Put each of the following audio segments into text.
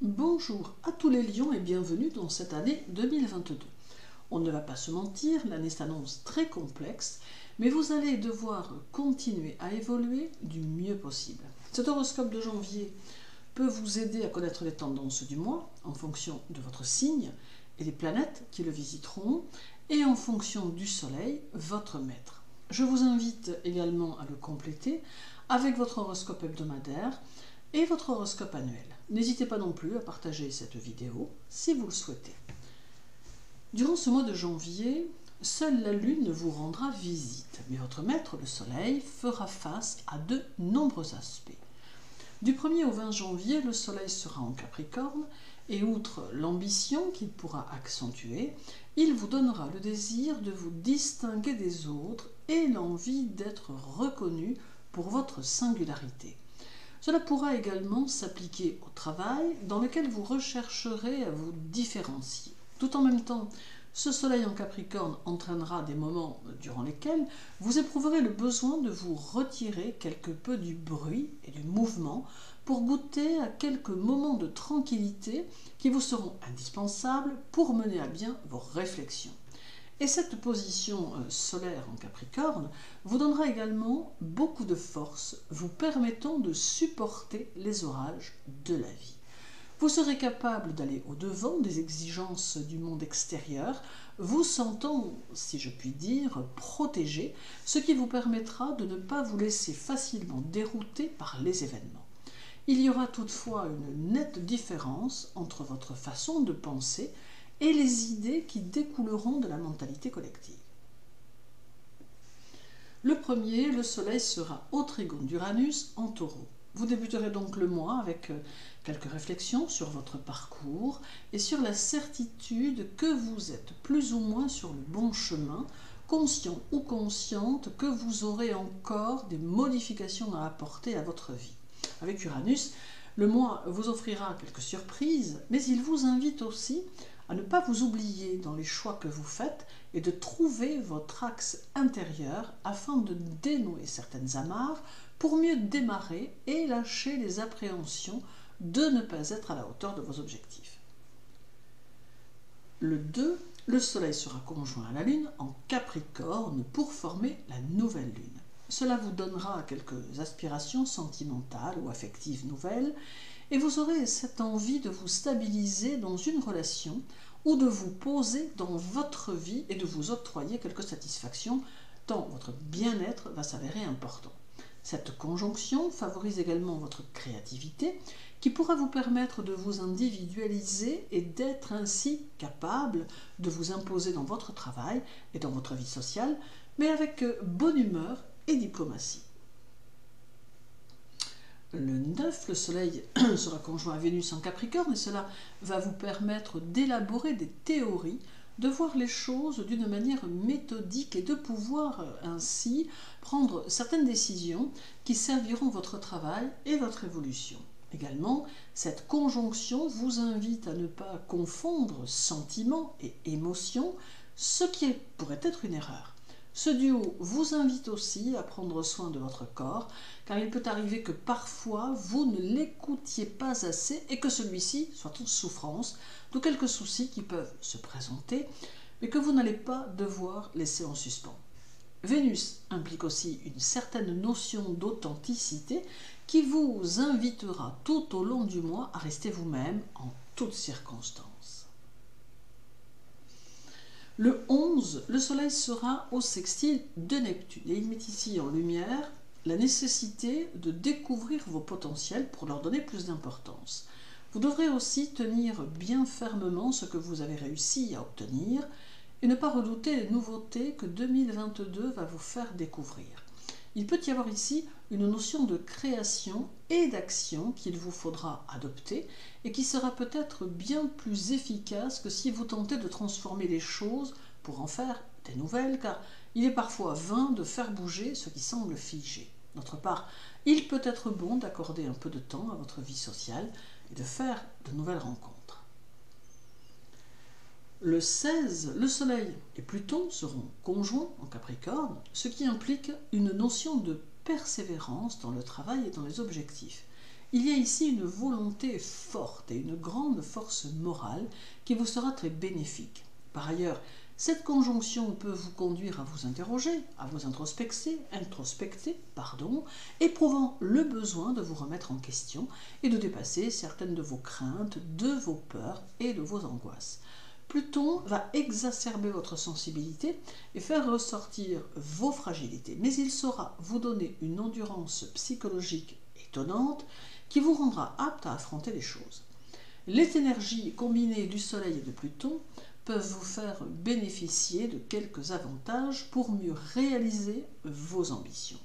Bonjour à tous les lions et bienvenue dans cette année 2022. On ne va pas se mentir, l'année s'annonce très complexe, mais vous allez devoir continuer à évoluer du mieux possible. Cet horoscope de janvier peut vous aider à connaître les tendances du mois en fonction de votre signe et les planètes qui le visiteront et en fonction du soleil, votre maître. Je vous invite également à le compléter avec votre horoscope hebdomadaire et votre horoscope annuel. N'hésitez pas non plus à partager cette vidéo si vous le souhaitez. Durant ce mois de janvier, seule la Lune vous rendra visite, mais votre maître, le Soleil, fera face à de nombreux aspects. Du 1er au 20 janvier, le Soleil sera en Capricorne et outre l'ambition qu'il pourra accentuer, il vous donnera le désir de vous distinguer des autres et l'envie d'être reconnu pour votre singularité. Cela pourra également s'appliquer au travail dans lequel vous rechercherez à vous différencier. Tout en même temps, ce soleil en Capricorne entraînera des moments durant lesquels vous éprouverez le besoin de vous retirer quelque peu du bruit et du mouvement pour goûter à quelques moments de tranquillité qui vous seront indispensables pour mener à bien vos réflexions. Et cette position solaire en Capricorne vous donnera également beaucoup de force, vous permettant de supporter les orages de la vie. Vous serez capable d'aller au-devant des exigences du monde extérieur, vous sentant, si je puis dire, protégé, ce qui vous permettra de ne pas vous laisser facilement dérouter par les événements. Il y aura toutefois une nette différence entre votre façon de penser et les idées qui découleront de la mentalité collective. Le premier, le soleil sera au trigone d'Uranus en taureau. Vous débuterez donc le mois avec quelques réflexions sur votre parcours et sur la certitude que vous êtes plus ou moins sur le bon chemin, conscient ou consciente que vous aurez encore des modifications à apporter à votre vie. Avec Uranus, le mois vous offrira quelques surprises, mais il vous invite aussi à ne pas vous oublier dans les choix que vous faites et de trouver votre axe intérieur afin de dénouer certaines amarres pour mieux démarrer et lâcher les appréhensions de ne pas être à la hauteur de vos objectifs. Le 2, le soleil sera conjoint à la lune en Capricorne pour former la nouvelle lune. Cela vous donnera quelques aspirations sentimentales ou affectives nouvelles et vous aurez cette envie de vous stabiliser dans une relation ou de vous poser dans votre vie et de vous octroyer quelques satisfactions tant votre bien-être va s'avérer important. Cette conjonction favorise également votre créativité qui pourra vous permettre de vous individualiser et d'être ainsi capable de vous imposer dans votre travail et dans votre vie sociale, mais avec bonne humeur et diplomatie. Le 9, le soleil sera conjoint à Vénus en Capricorne et cela va vous permettre d'élaborer des théories, de voir les choses d'une manière méthodique et de pouvoir ainsi prendre certaines décisions qui serviront votre travail et votre évolution. Également, cette conjonction vous invite à ne pas confondre sentiment et émotion, ce qui pourrait être une erreur. Ce duo vous invite aussi à prendre soin de votre corps, car il peut arriver que parfois vous ne l'écoutiez pas assez et que celui-ci soit en souffrance de quelques soucis qui peuvent se présenter, mais que vous n'allez pas devoir laisser en suspens. Vénus implique aussi une certaine notion d'authenticité qui vous invitera tout au long du mois à rester vous-même en toutes circonstances. Le 11, le soleil sera au sextile de Neptune et il met ici en lumière la nécessité de découvrir vos potentiels pour leur donner plus d'importance. Vous devrez aussi tenir bien fermement ce que vous avez réussi à obtenir et ne pas redouter les nouveautés que 2022 va vous faire découvrir. Il peut y avoir ici une notion de création et d'action qu'il vous faudra adopter et qui sera peut-être bien plus efficace que si vous tentez de transformer les choses pour en faire des nouvelles, car il est parfois vain de faire bouger ce qui semble figé. D'autre part, il peut être bon d'accorder un peu de temps à votre vie sociale et de faire de nouvelles rencontres. Le 16, le Soleil et Pluton seront conjoints en Capricorne, ce qui implique une notion de persévérance dans le travail et dans les objectifs. Il y a ici une volonté forte et une grande force morale qui vous sera très bénéfique. Par ailleurs, cette conjonction peut vous conduire à vous interroger, à vous introspecter, éprouvant le besoin de vous remettre en question et de dépasser certaines de vos craintes, de vos peurs et de vos angoisses. Pluton va exacerber votre sensibilité et faire ressortir vos fragilités, mais il saura vous donner une endurance psychologique étonnante qui vous rendra apte à affronter les choses. Les énergies combinées du Soleil et de Pluton peuvent vous faire bénéficier de quelques avantages pour mieux réaliser vos ambitions.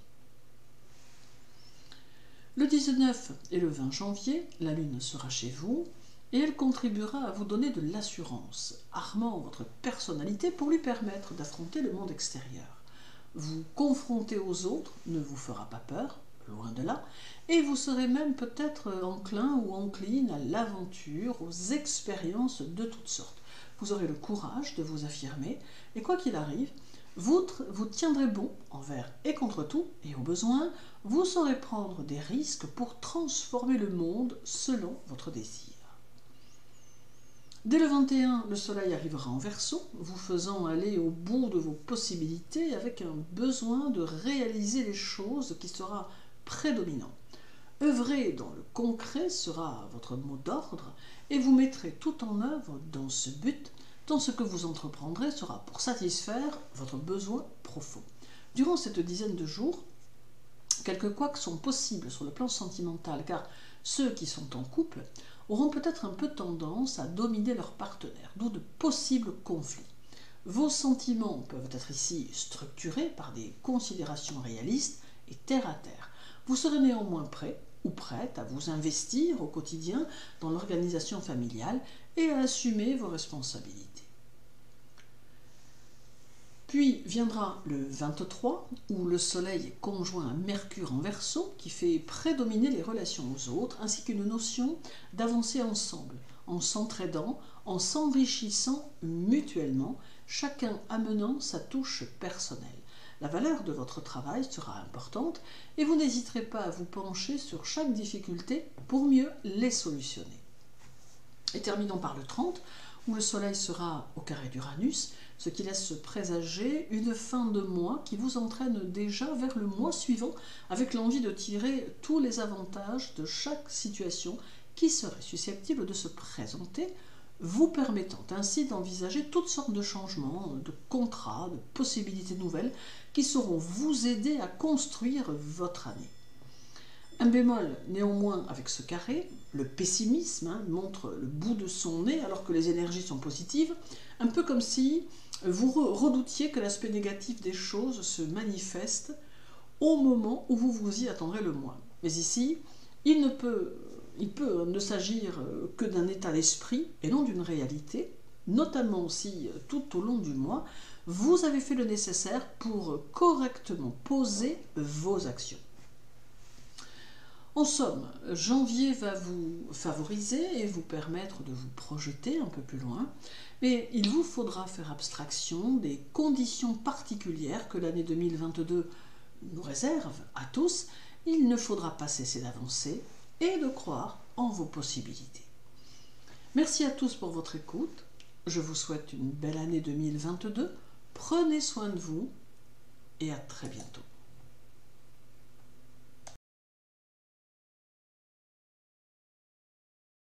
Le 19 et le 20 janvier, la Lune sera chez vous et elle contribuera à vous donner de l'assurance, armant votre personnalité pour lui permettre d'affronter le monde extérieur. Vous confronter aux autres ne vous fera pas peur, loin de là, et vous serez même peut-être enclin ou encline à l'aventure, aux expériences de toutes sortes. Vous aurez le courage de vous affirmer, et quoi qu'il arrive, vous tiendrez bon envers et contre tout, et au besoin, vous saurez prendre des risques pour transformer le monde selon votre désir. Dès le 21, le Soleil arrivera en Verseau, vous faisant aller au bout de vos possibilités avec un besoin de réaliser les choses qui sera prédominant. Œuvrer dans le concret sera votre mot d'ordre et vous mettrez tout en œuvre dans ce but, tant ce que vous entreprendrez sera pour satisfaire votre besoin profond. Durant cette dizaine de jours, quelques couacs sont possibles sur le plan sentimental, car ceux qui sont en couple auront peut-être un peu tendance à dominer leur partenaire, d'où de possibles conflits. Vos sentiments peuvent être ici structurés par des considérations réalistes et terre à terre. Vous serez néanmoins prêt ou prête à vous investir au quotidien dans l'organisation familiale et à assumer vos responsabilités. Puis viendra le 23, où le Soleil est conjoint à Mercure en Verseau, qui fait prédominer les relations aux autres, ainsi qu'une notion d'avancer ensemble, en s'entraidant, en s'enrichissant mutuellement, chacun amenant sa touche personnelle. La valeur de votre travail sera importante et vous n'hésiterez pas à vous pencher sur chaque difficulté pour mieux les solutionner. Et terminons par le 30, où le Soleil sera au carré d'Uranus, ce qui laisse présager une fin de mois qui vous entraîne déjà vers le mois suivant avec l'envie de tirer tous les avantages de chaque situation qui serait susceptible de se présenter, vous permettant ainsi d'envisager toutes sortes de changements, de contrats, de possibilités nouvelles qui sauront vous aider à construire votre année. Un bémol néanmoins avec ce carré, le pessimisme montre le bout de son nez alors que les énergies sont positives, un peu comme si vous redoutiez que l'aspect négatif des choses se manifeste au moment où vous vous y attendrez le moins. Mais ici, il peut ne s'agir que d'un état d'esprit et non d'une réalité, notamment si tout au long du mois, vous avez fait le nécessaire pour correctement poser vos actions. En somme, janvier va vous favoriser et vous permettre de vous projeter un peu plus loin, mais il vous faudra faire abstraction des conditions particulières que l'année 2022 nous réserve à tous. Il ne faudra pas cesser d'avancer et de croire en vos possibilités. Merci à tous pour votre écoute. Je vous souhaite une belle année 2022. Prenez soin de vous et à très bientôt.